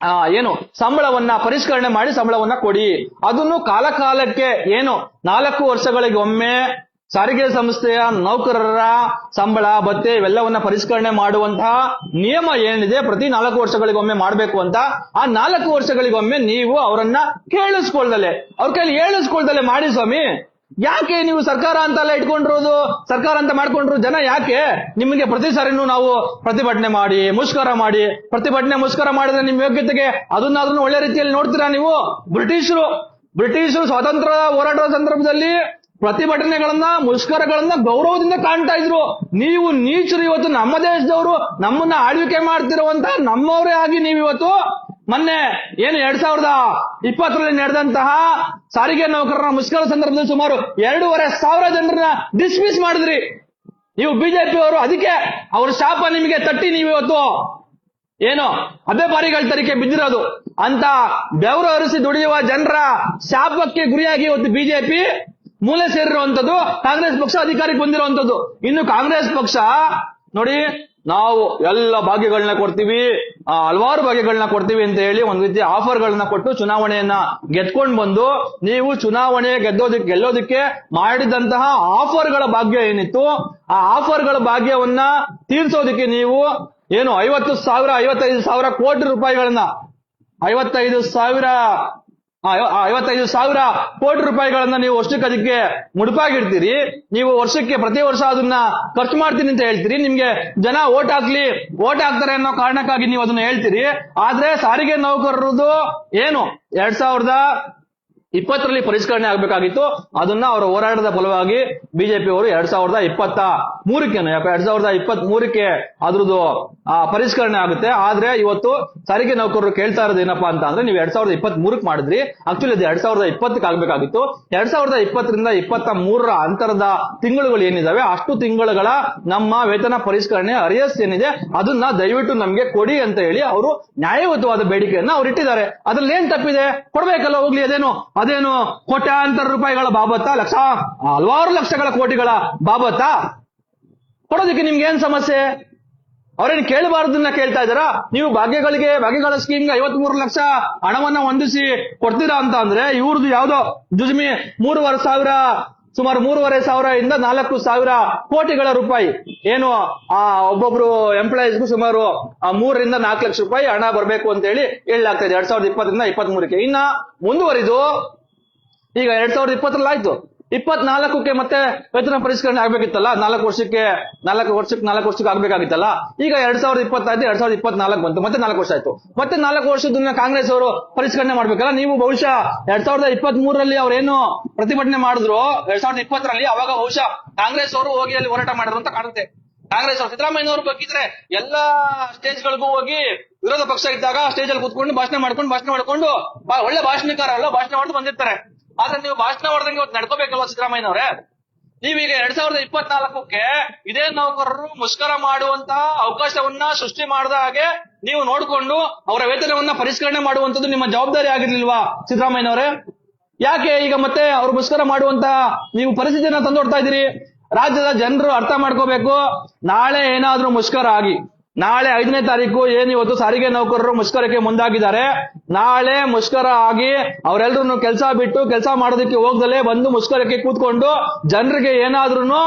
ಸಂಬಳವನ್ನ ಪರಿಷ್ಕರಣೆ ಮಾಡಿ ಸಂಬಳವನ್ನ ಕೊಡಿ. ಅದನ್ನು ಕಾಲಕ್ಕೆ 4 ವರ್ಷಗಳಿಗೆ ಒಮ್ಮೆ ಸಾರಿಗೆ ಸಂಸ್ಥೆಯ ನೌಕರರ ಸಂಬಳ, ಭತ್ಯೆ ಇವೆಲ್ಲವನ್ನ ಪರಿಷ್ಕರಣೆ ಮಾಡುವಂತಹ ನಿಯಮ ಏನಿದೆ, ಪ್ರತಿ 4 ವರ್ಷಗಳಿಗೊಮ್ಮೆ ಮಾಡಬೇಕು ಅಂತ. ಆ 4 ವರ್ಷಗಳಿಗೊಮ್ಮೆ ನೀವು ಅವರನ್ನ ಅವ್ರ ಕೈಲಿ ಹೇಳಿಸ್ಕೊಳ್ದಲೆ ಮಾಡಿ ಸ್ವಾಮಿ. ಯಾಕೆ ನೀವು ಸರ್ಕಾರ ಅಂತೆಲ್ಲ ಇಟ್ಕೊಂಡಿರೋದು, ಸರ್ಕಾರ ಅಂತ ಮಾಡ್ಕೊಂಡ್ರು ಜನ ಯಾಕೆ ನಿಮಗೆ ಪ್ರತಿ ಸಾರಿನೂ ನಾವು ಪ್ರತಿಭಟನೆ ಮಾಡಿ, ಮುಷ್ಕರ ಮಾಡಿದ್ರೆ ನಿಮ್ ಯೋಗ್ಯತೆಗೆ ಅದನ್ನಾದ್ರೂ ಒಳ್ಳೆ ರೀತಿಯಲ್ಲಿ ನೋಡ್ತೀರಾ ನೀವು? ಬ್ರಿಟಿಷರು ಸ್ವಾತಂತ್ರ್ಯ ಹೋರಾಟದ ಸಂದರ್ಭದಲ್ಲಿ ಪ್ರತಿಭಟನೆಗಳನ್ನ, ಮುಷ್ಕರಗಳನ್ನ ಗೌರವದಿಂದ ಕಾಣ್ತಾ ಇದ್ರು. ನೀವು ನೀಚರು ಇವತ್ತು ನಮ್ಮ ದೇಶದವರು, ನಮ್ಮನ್ನ ಆಳ್ವಿಕೆ ಮಾಡ್ತಿರುವಂತ ನಮ್ಮವರೇ ಆಗಿ ನೀವಿವತ್ತು ಮೊನ್ನೆ 2020 ನಡೆದಂತಹ ಸಾರಿಗೆ ನೌಕರರ ಮುಷ್ಕರ ಸಂದರ್ಭದಲ್ಲಿ ಸುಮಾರು 2,500 ಜನರನ್ನ ಡಿಸ್ಮಿಸ್ ಮಾಡಿದ್ರಿ ನೀವು ಬಿಜೆಪಿ ಅವರು. ಅದಕ್ಕೆ ಅವ್ರ ಶಾಪ ನಿಮಗೆ ತಟ್ಟಿ ನೀವಿವತ್ತು ಅಬ್ಬೆಬಾರಿಗಳ ತರೀಕೆ ಬಿದ್ದಿರೋದು. ಅಂತ ಬೆವರು ಹರಿಸಿ ದುಡಿಯುವ ಜನರ ಶಾಪಕ್ಕೆ ಗುರಿಯಾಗಿ ಇವತ್ತು ಬಿಜೆಪಿ ಮೂಲೆ ಸೇರಿರುವಂತದ್ದು, ಕಾಂಗ್ರೆಸ್ ಪಕ್ಷ ಅಧಿಕಾರಕ್ಕೆ ಬಂದಿರುವಂತದ್ದು. ಇನ್ನು ಕಾಂಗ್ರೆಸ್ ಪಕ್ಷ ನೋಡಿ, ನಾವು ಎಲ್ಲ ಭಾಗ್ಯಗಳನ್ನ ಕೊಡ್ತೀವಿ, ಹಲವಾರು ಭಾಗ್ಯಗಳನ್ನ ಕೊಡ್ತೀವಿ ಅಂತ ಹೇಳಿ ಒಂದ್ ರೀತಿ ಆಫರ್ಗಳನ್ನ ಕೊಟ್ಟು ಚುನಾವಣೆಯನ್ನ ಗೆದ್ಕೊಂಡ್ ಬಂದು ನೀವು ಚುನಾವಣೆ ಗೆಲ್ಲೋದಕ್ಕೆ ಮಾಡಿದಂತಹ ಆಫರ್ಗಳ ಭಾಗ್ಯ ಏನಿತ್ತು, ಆ ಆಫರ್ಗಳ ಭಾಗ್ಯವನ್ನ ತೀರ್ಸೋದಕ್ಕೆ ನೀವು ಏನು 55,000 ಕೋಟಿ ರೂಪಾಯಿಗಳನ್ನ 55,000 ಕೋಟಿ ರೂಪಾಯಿಗಳನ್ನ ನೀವು ವರ್ಷಕ್ಕೆ ಅದಕ್ಕೆ ಮುಡುಪಾಗಿಡ್ತೀರಿ. ನೀವು ವರ್ಷಕ್ಕೆ ಪ್ರತಿ ವರ್ಷ ಅದನ್ನ ಖರ್ಚು ಮಾಡ್ತೀನಿ ಅಂತ ಹೇಳ್ತೀರಿ. ನಿಮ್ಗೆ ಜನ ಓಟ್ ಹಾಕ್ತಾರೆ ಅನ್ನೋ ಕಾರಣಕ್ಕಾಗಿ ನೀವು ಅದನ್ನ ಹೇಳ್ತೀರಿ. ಆದ್ರೆ ಸಾರಿಗೆ ನೌಕರರದು ಏನು 2020ರಲ್ಲಿ ಪರಿಷ್ಕರಣೆ ಆಗ್ಬೇಕಾಗಿತ್ತು. ಅದನ್ನ ಅವರ ಹೋರಾಟದ ಫಲವಾಗಿ ಬಿಜೆಪಿ ಅವರು 2023ಕ್ಕೆ ಅದ್ರದ್ದು ಪರಿಷ್ಕರಣೆ ಆಗುತ್ತೆ. ಆದ್ರೆ ಇವತ್ತು ಸಾರಿಗೆ ನೌಕರರು ಕೇಳ್ತಾ ಇರೋದು ಏನಪ್ಪಾ ಅಂತ ಅಂದ್ರೆ, ನೀವು 2023ಕ್ಕೆ ಮಾಡಿದ್ರಿ, ಆಕ್ಚುಲಿ ಅದು 2020ಕ್ಕೆ ಆಗ್ಬೇಕಾಗಿತ್ತು. 2020ರಿಂದ 23ರ ಅಂತರದ ತಿಂಗಳುಗಳು ಏನಿದಾವೆ ಅಷ್ಟು ತಿಂಗಳುಗಳ ನಮ್ಮ ವೇತನ ಪರಿಷ್ಕರಣೆ ಅರಿಯಸ್ ಏನಿದೆ ಅದನ್ನ ದಯವಿಟ್ಟು ನಮ್ಗೆ ಕೊಡಿ ಅಂತ ಹೇಳಿ ಅವರು ನ್ಯಾಯಯುತವಾದ ಬೇಡಿಕೆಯನ್ನ ಅವ್ರು ಇಟ್ಟಿದ್ದಾರೆ. ಅದ್ರಲ್ಲಿ ಏನ್ ತಪ್ಪಿದೆ? ಕೊಡ್ಬೇಕಲ್ಲ, ಹೋಗ್ಲಿ. ಅದೇನು ಕೋಟ್ಯಾಂತರ ರೂಪಾಯಿಗಳ ಬಾಬತ್ತಾ, ಹಲವಾರು ಲಕ್ಷಗಳ ಕೋಟಿಗಳ ಬಾಬತ್ತಾ? ಕೊಡೋದಕ್ಕೆ ನಿಮ್ಗೆ ಏನ್ ಸಮಸ್ಯೆ? ಅವ್ರೇನು ಕೇಳಬಾರ್ದನ್ನ ಕೇಳ್ತಾ ಇದ್ದಾರಾ? ನೀವು ಭಾಗ್ಯಗಳ ಸ್ಕೀಮ್ಗೆ 53 ಲಕ್ಷ ಹಣವನ್ನ ಹೊಂದಿಸಿ ಕೊಡ್ತೀರಾ ಅಂತ ಅಂದ್ರೆ, ಇವ್ರದ್ದು ಯಾವ್ದೋ ಜುಜ್ಮಿ ಸುಮಾರು 3,500 ಇಂದ 4,000 ಕೋಟಿಗಳ ರೂಪಾಯಿ ಏನು ಒಬ್ಬೊಬ್ರು ಎಂಪ್ಲಾಯೀಸ್ಗೂ ಸುಮಾರು 3ರಿಂದ 4 ಲಕ್ಷ ರೂಪಾಯಿ ಹಣ ಬರಬೇಕು ಅಂತ ಹೇಳಿ ಹೇಳಲಾಗ್ತಾ ಇದೆ 2020ರಿಂದ 23ಕ್ಕೆ. ಇನ್ನ ಮುಂದುವರಿದು ಈಗ 2020ರಲ್ಲಿ ಆಯ್ತು, 24ಕ್ಕೆ ಮತ್ತೆ ವೇತನ ಪರಿಷ್ಕರಣೆ ಆಗ್ಬೇಕಿತ್ತಲ್ಲ, 4 ವರ್ಷಕ್ಕೆ ಆಗ್ಬೇಕಾಗಿತ್ತಲ್ಲ. ಈಗ 2020 ಆಯ್ತು, 2024 ಬಂತು, ಮತ್ತೆ 4 ವರ್ಷ ಆಯ್ತು. ಮತ್ತೆ 4 ವರ್ಷದನ್ನ ಕಾಂಗ್ರೆಸ್ ಅವರು ಪರಿಷ್ಕರಣೆ ಮಾಡ್ಬೇಕಲ್ಲ. ನೀವು ಬಹುಶಃ 2023ರಲ್ಲಿ ಅವ್ರೇನು ಪ್ರತಿಭಟನೆ ಮಾಡಿದ್ರು 2020ರಲ್ಲಿ, ಅವಾಗ ಬಹುಶಃ ಕಾಂಗ್ರೆಸ್ ಅವರು ಹೋಗಿ ಅಲ್ಲಿ ಹೋರಾಟ ಮಾಡಿದ್ರು ಅಂತ ಕಾಣುತ್ತೆ. ಕಾಂಗ್ರೆಸ್ ಅವರು ಸಿದ್ದರಾಮಯ್ಯನವರು ಬೇಕಿದ್ರೆ ಎಲ್ಲಾ ಸ್ಟೇಜ್ಗಳಿಗೂ ಹೋಗಿ ವಿರೋಧ ಪಕ್ಷ ಇದ್ದಾಗ ಸ್ಟೇಜ್ ಅಲ್ಲಿ ಕೂತ್ಕೊಂಡು ಭಾಷಣ ಮಾಡ್ಕೊಂಡು ಒಳ್ಳೆ ಭಾಷಣ ಮಾಡ್ದು ಬಂದಿರ್ತಾರೆ. ಆದ್ರೆ ನೀವು ಭಾಷಣ ಹೊಡೆದಂಗೆ ಇವತ್ತು ನಡ್ಕೋಬೇಕಲ್ವಾ ಸಿದ್ದರಾಮಯ್ಯನವರೇ? ನೀವೀಗ 2024ಕ್ಕೆ ಇದೇ ನೌಕರರು ಮುಷ್ಕರ ಮಾಡುವಂತ ಅವಕಾಶವನ್ನ ಸೃಷ್ಟಿ ಮಾಡದ ಹಾಗೆ ನೀವು ನೋಡ್ಕೊಂಡು ಅವರ ವೇತನವನ್ನ ಪರಿಷ್ಕರಣೆ ಮಾಡುವಂತದ್ದು ನಿಮ್ಮ ಜವಾಬ್ದಾರಿ ಆಗಿರ್ಲಿಲ್ವಾ ಸಿದ್ದರಾಮಯ್ಯನವರೇ? ಯಾಕೆ ಈಗ ಮತ್ತೆ ಅವರು ಮುಷ್ಕರ ಮಾಡುವಂತ ನೀವು ಪರಿಸ್ಥಿತಿಯನ್ನ ತಂದೊಡ್ತಾ ಇದ್ದೀರಿ? ರಾಜ್ಯದ ಜನರು ಅರ್ಥ ಮಾಡ್ಕೋಬೇಕು. ನಾಳೆ ಏನಾದ್ರೂ ಮುಷ್ಕರ ಆಗಿ, ನಾಳೆ 5ನೇ ತಾರೀಕು ಏನಿವತ್ತು ಸಾರಿಗೆ ನೌಕರರು ಮುಷ್ಕರಕ್ಕೆ ಮುಂದಾಗಿದ್ದಾರೆ, ನಾಳೆ ಮುಷ್ಕರ ಆಗಿ ಅವರೆಲ್ಲರೂ ಕೆಲಸ ಬಿಟ್ಟು ಕೆಲಸ ಮಾಡೋದಕ್ಕೆ ಹೋಗ್ದಲೇ ಬಂದು ಮುಷ್ಕರಕ್ಕೆ ಕೂತ್ಕೊಂಡು ಜನರಿಗೆ ಏನಾದ್ರೂ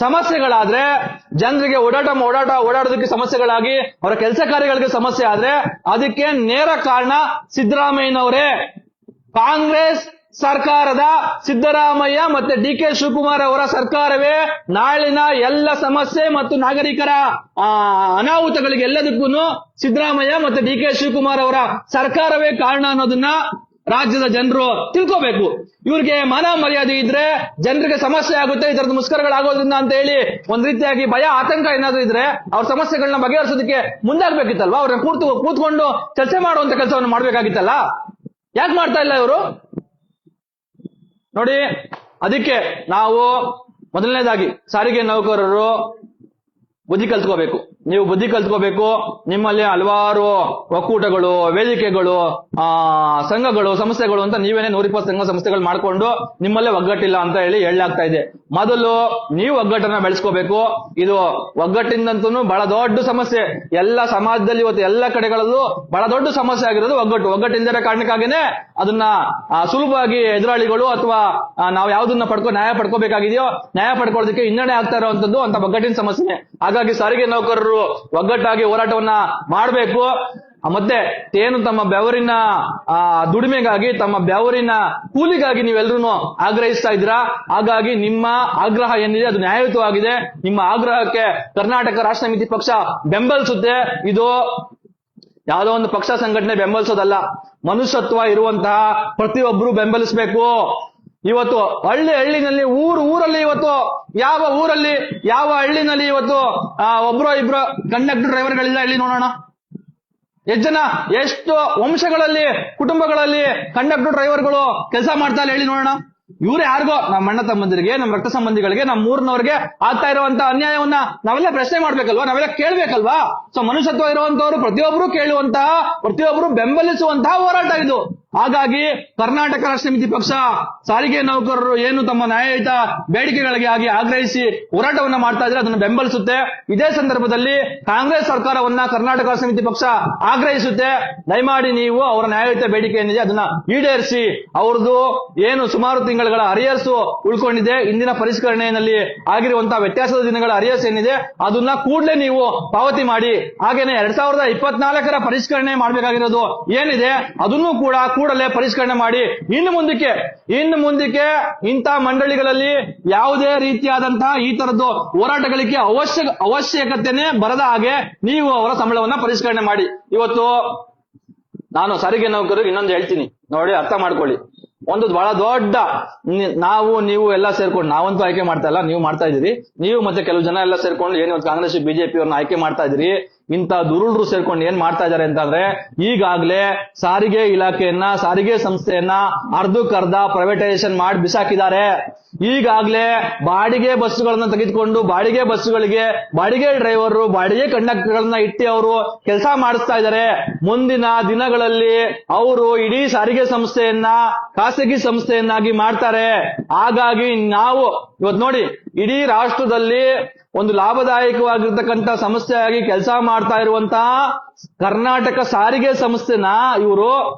ಸಮಸ್ಯೆಗಳಾದ್ರೆ, ಜನರಿಗೆ ಓಡಾಡೋದಕ್ಕೆ ಸಮಸ್ಯೆಗಳಾಗಿ ಅವರ ಕೆಲಸ ಕಾರ್ಯಗಳಿಗೆ ಸಮಸ್ಯೆ ಆದ್ರೆ ಅದಕ್ಕೆ ನೇರ ಕಾರಣ ಸಿದ್ದರಾಮಯ್ಯನವರೇ. ಕಾಂಗ್ರೆಸ್ ಸರ್ಕಾರದ ಸಿದ್ದರಾಮಯ್ಯ ಮತ್ತೆ ಡಿ.ಕೆ. ಶಿವಕುಮಾರ್ ಅವರ ಸರ್ಕಾರವೇ ನಾಳಿನ ಎಲ್ಲ ಸಮಸ್ಯೆ ಮತ್ತು ನಾಗರಿಕರ ಅನಾಹುತಗಳಿಗೆ ಎಲ್ಲದಕ್ಕೂ ಸಿದ್ದರಾಮಯ್ಯ ಮತ್ತೆ ಡಿ.ಕೆ. ಶಿವಕುಮಾರ್ ಅವರ ಸರ್ಕಾರವೇ ಕಾರಣ ಅನ್ನೋದನ್ನ ರಾಜ್ಯದ ಜನರು ತಿಳ್ಕೋಬೇಕು. ಇವ್ರಿಗೆ ಮಾನ ಮರ್ಯಾದೆ ಇದ್ರೆ ಜನರಿಗೆ ಸಮಸ್ಯೆ ಆಗುತ್ತೆ, ಇದರದ ಮುಷ್ಕರಗಳಾಗೋದ್ರಿಂದ ಅಂತ ಹೇಳಿ ಒಂದ್ ರೀತಿಯಾಗಿ ಭಯ ಆತಂಕ ಏನಾದ್ರೂ ಇದ್ರೆ ಅವ್ರ ಸಮಸ್ಯೆಗಳನ್ನ ಬಗೆಹರಿಸೋದಕ್ಕೆ ಮುಂದಾಗ್ಬೇಕಿತ್ತಲ್ವಾ? ಅವ್ರನ್ನ ಕೂತ್ಕೊಂಡು ಚರ್ಚೆ ಮಾಡುವಂತ ಕೆಲಸವನ್ನು ಮಾಡ್ಬೇಕಾಗಿತ್ತಲ್ಲ. ಯಾಕೆ ಮಾಡ್ತಾ ಇಲ್ಲ ಇವರು? ನೋಡಿ, ಅದಕ್ಕೆ ನಾವು ಮೊದಲನೇದಾಗಿ ಸಾರಿಗೆ ನೌಕರರು ಬುದ್ಧಿ ಕಲ್ತ್ಕೋಬೇಕು. ನೀವು ಬುದ್ಧಿ ಕಲ್ತ್ಕೋಬೇಕು. ನಿಮ್ಮಲ್ಲಿ ಹಲವಾರು ಒಕ್ಕೂಟಗಳು, ವೇದಿಕೆಗಳು, ಸಂಘಗಳು, ಸಂಸ್ಥೆಗಳು ಅಂತ ನೀವೇನೆ 120 ಸಂಘ ಸಂಸ್ಥೆಗಳು ಮಾಡ್ಕೊಂಡು ನಿಮ್ಮಲ್ಲೇ ಒಗ್ಗಟ್ಟಿಲ್ಲ ಅಂತ ಹೇಳಿ ಹೇಳಲಾಗ್ತಾ ಇದೆ. ಮೊದಲು ನೀವು ಒಗ್ಗಟ್ಟನ್ನ ಬೆಳೆಸ್ಕೋಬೇಕು. ಇದು ಒಗ್ಗಟ್ಟಿಂದಂತೂ ಬಹಳ ದೊಡ್ಡ ಸಮಸ್ಯೆ ಎಲ್ಲ ಸಮಾಜದಲ್ಲಿ ಇವತ್ತು ಎಲ್ಲ ಕಡೆಗಳಲ್ಲೂ ಬಹಳ ದೊಡ್ಡ ಸಮಸ್ಯೆ ಆಗಿರೋದು ಒಗ್ಗಟ್ಟಿಲ್ಲದ ಕಾರಣಕ್ಕಾಗಿನೇ ಅದನ್ನ ಸುಲಭವಾಗಿ ಎದುರಾಳಿಗಳು ಅಥವಾ ನಾವು ಯಾವ್ದನ್ನ ನ್ಯಾಯ ಪಡ್ಕೋಬೇಕಾಗಿದೆಯೋ ನ್ಯಾಯ ಪಡ್ಕೊಳ್ಳೋದಕ್ಕೆ ಹಿನ್ನಡೆ ಆಗ್ತಾ ಇರುವಂತದ್ದು ಅಂತ ಒಗ್ಗಟ್ಟಿನ ಸಮಸ್ಯೆ. ಹಾಗಾಗಿ ಸಾರಿಗೆ ನೌಕರರು ಒಗ್ಗಟ್ಟಾಗಿ ಹೋರಾಟವನ್ನ ಮಾಡಬೇಕು. ಮತ್ತೆ ಏನು ತಮ್ಮ ಬೆವರಿನ ದುಡಿಮೆಗಾಗಿ, ತಮ್ಮ ಬೆವರಿನ ಕೂಲಿಗಾಗಿ ನೀವೆಲ್ಲರೂ ಆಗ್ರಹಿಸ್ತಾ ಇದ್ದೀರಾ. ಹಾಗಾಗಿ ನಿಮ್ಮ ಆಗ್ರಹ ಏನಿದೆ ಅದು ನ್ಯಾಯಯುತವಾಗಿದೆ. ನಿಮ್ಮ ಆಗ್ರಹಕ್ಕೆ ಕರ್ನಾಟಕ ರಾಷ್ಟ್ರ ಸಮಿತಿ ಪಕ್ಷ ಬೆಂಬಲಿಸುತ್ತೆ. ಇದು ಯಾವುದೋ ಒಂದು ಪಕ್ಷ ಸಂಘಟನೆ ಬೆಂಬಲಿಸೋದಲ್ಲ, ಮನುಷ್ಯತ್ವ ಇರುವಂತಹ ಪ್ರತಿಯೊಬ್ಬರು ಬೆಂಬಲಿಸಬೇಕು. ಇವತ್ತು ಹಳ್ಳಿನಲ್ಲಿ ಊರಲ್ಲಿ ಇವತ್ತು ಯಾವ ಹಳ್ಳಿನಲ್ಲಿ ಇವತ್ತು ಒಬ್ರೋ ಇಬ್ರು ಕಂಡಕ್ಟರ್ ಡ್ರೈವರ್ಗಳಿಲ್ಲ ಹೇಳಿ ನೋಡೋಣ. ಎಷ್ಟು ವಂಶಗಳಲ್ಲಿ ಕುಟುಂಬಗಳಲ್ಲಿ ಕಂಡಕ್ಟರ್ ಡ್ರೈವರ್ಗಳು ಕೆಲಸ ಮಾಡ್ತಾ ಇಲ್ಲ ಹೇಳಿ ನೋಡೋಣ. ಇವ್ರು ಯಾರಿಗೋ ನಮ್ಮ ಅಣ್ಣ ತಮ್ಮಂದಿರಿಗೆ, ನಮ್ಮ ರಕ್ತ ಸಂಬಂಧಿಗಳಿಗೆ, ನಮ್ಮ ಊರಿನವ್ರಿಗೆ ಆಗ್ತಾ ಇರುವಂತ ಅನ್ಯಾಯವನ್ನ ನಾವೆಲ್ಲ ಪ್ರಶ್ನೆ ಮಾಡ್ಬೇಕಲ್ವಾ, ನಾವೆಲ್ಲ ಕೇಳ್ಬೇಕಲ್ವಾ? ಸೊ ಮನುಷ್ಯತ್ವ ಇರುವಂತವ್ರು ಪ್ರತಿಯೊಬ್ರು ಕೇಳುವಂತಹ, ಪ್ರತಿಯೊಬ್ರು ಬೆಂಬಲಿಸುವಂತಹ ಹೋರಾಟ ಇದು. ಹಾಗಾಗಿ ಕರ್ನಾಟಕ ರಾಷ್ಟ್ರ ಸಮಿತಿ ಪಕ್ಷ ಸಾರಿಗೆ ನೌಕರರು ಏನು ತಮ್ಮ ನ್ಯಾಯಯುತ ಬೇಡಿಕೆಗಳಿಗಾಗಿ ಆಗ್ರಹಿಸಿ ಹೋರಾಟವನ್ನ ಮಾಡ್ತಾ ಇದ್ರೆ ಅದನ್ನು ಬೆಂಬಲಿಸುತ್ತೆ. ಇದೇ ಸಂದರ್ಭದಲ್ಲಿ ಕಾಂಗ್ರೆಸ್ ಸರ್ಕಾರವನ್ನ ಕರ್ನಾಟಕ ರಾಷ್ಟ್ರ ಸಮಿತಿ ಪಕ್ಷ ಆಗ್ರಹಿಸುತ್ತೆ. ದಯಮಾಡಿ ನೀವು ಅವರ ನ್ಯಾಯಯುತ ಬೇಡಿಕೆ ಏನಿದೆ ಅದನ್ನ ಈಡೇರಿಸಿ. ಅವ್ರದ್ದು ಏನು ಸುಮಾರು ತಿಂಗಳ ಅರಿಯರ್ಸ್ ಉಳ್ಕೊಂಡಿದೆ, ಇಂದಿನ ಪರಿಷ್ಕರಣೆಯಲ್ಲಿ ಆಗಿರುವಂತಹ ವ್ಯತ್ಯಾಸದ ದಿನಗಳ ಅರಿಯರ್ಸ್ ಏನಿದೆ ಅದನ್ನ ಕೂಡಲೇ ನೀವು ಪಾವತಿ ಮಾಡಿ. ಹಾಗೇನೆ 2024ರ ಪರಿಷ್ಕರಣೆ ಮಾಡಬೇಕಾಗಿರೋದು ಏನಿದೆ ಅದನ್ನು ಕೂಡ ಕೂಡಲೇ ಪರಿಷ್ಕರಣೆ ಮಾಡಿ. ಇನ್ನು ಮುಂದಕ್ಕೆ ಇಂಥ ಮಂಡಳಿಗಳಲ್ಲಿ ಯಾವುದೇ ರೀತಿಯಾದಂತಹ ಈ ತರದ್ದು ಹೋರಾಟಗಳಿಗೆ ಅವಶ್ಯಕತೆನೇ ಬರದ ಹಾಗೆ ನೀವು ಅವರ ಸಂಬಳವನ್ನ ಪರಿಷ್ಕರಣೆ ಮಾಡಿ. ಇವತ್ತು ನಾನು ಸಾರಿಗೆ ನೌಕರರಿಗೆ ಇನ್ನೊಂದು ಹೇಳ್ತೀನಿ, ನೋಡಿ ಅರ್ಥ ಮಾಡ್ಕೊಳ್ಳಿ. ಒಂದು ಬಹಳ ದೊಡ್ಡ ನೀವು ಎಲ್ಲ ಸೇರ್ಕೊಂಡು, ನಾವಂತೂ ಆಯ್ಕೆ ಮಾಡ್ತಾ ಇಲ್ಲ, ನೀವು ಮಾಡ್ತಾ ಇದೀರಿ. ನೀವು ಮತ್ತೆ ಕೆಲವು ಜನ ಎಲ್ಲ ಸೇರ್ಕೊಂಡು ಏನು ಕಾಂಗ್ರೆಸ್ ಬಿಜೆಪಿ ಅವ್ರನ್ನ ಆಯ್ಕೆ ಮಾಡ್ತಾ ಇದೀರಿ. ಇಂಥ ದುರುಳರು ಸೇರ್ಕೊಂಡು ಏನ್ ಮಾಡ್ತಾ ಇದಾರೆ ಅಂತಂದ್ರೆ, ಈಗಾಗ್ಲೇ ಸಾರಿಗೆ ಇಲಾಖೆಯನ್ನ, ಸಾರಿಗೆ ಸಂಸ್ಥೆಯನ್ನ ಅರ್ಧಕ್ಕರ್ಧ ಪ್ರೈವೇಟೈಸೇಷನ್ ಮಾಡಿ ಬಿಸಾಕಿದ್ದಾರೆ. ಈಗಾಗ್ಲೇ ಬಾಡಿಗೆ ಬಸ್ಗಳನ್ನ ತೆಗೆದುಕೊಂಡು ಬಾಡಿಗೆ ಬಸ್ಗಳಿಗೆ ಬಾಡಿಗೆ ಡ್ರೈವರ್, ಬಾಡಿಗೆ ಕಂಡಕ್ಟರ್ಗಳನ್ನ ಇಟ್ಟು ಅವರು ಕೆಲಸ ಮಾಡಿಸ್ತಾ ಇದ್ದಾರೆ. ಮುಂದಿನ ದಿನಗಳಲ್ಲಿ ಅವರು ಇಡೀ ಸಾರಿಗೆ ಸಂಸ್ಥೆಯನ್ನ ಖಾಸಗಿ ಸಂಸ್ಥೆಯನ್ನಾಗಿ ಮಾಡ್ತಾರೆ. ಹಾಗಾಗಿ ನಾವು ಇವತ್ತು ನೋಡಿ, ಇಡೀ ರಾಷ್ಟ್ರದಲ್ಲಿ ಒಂದು ಲಾಭದಾಯಕವಾಗಿರ್ತಕ್ಕಂಥ ಸಂಸ್ಥೆಯಾಗಿ ಕೆಲಸ ಮಾಡ್ತಾ ಇರುವಂತಹ ಕರ್ನಾಟಕ ಸಾರಿಗೆ ಸಂಸ್ಥೆನ ಇವರು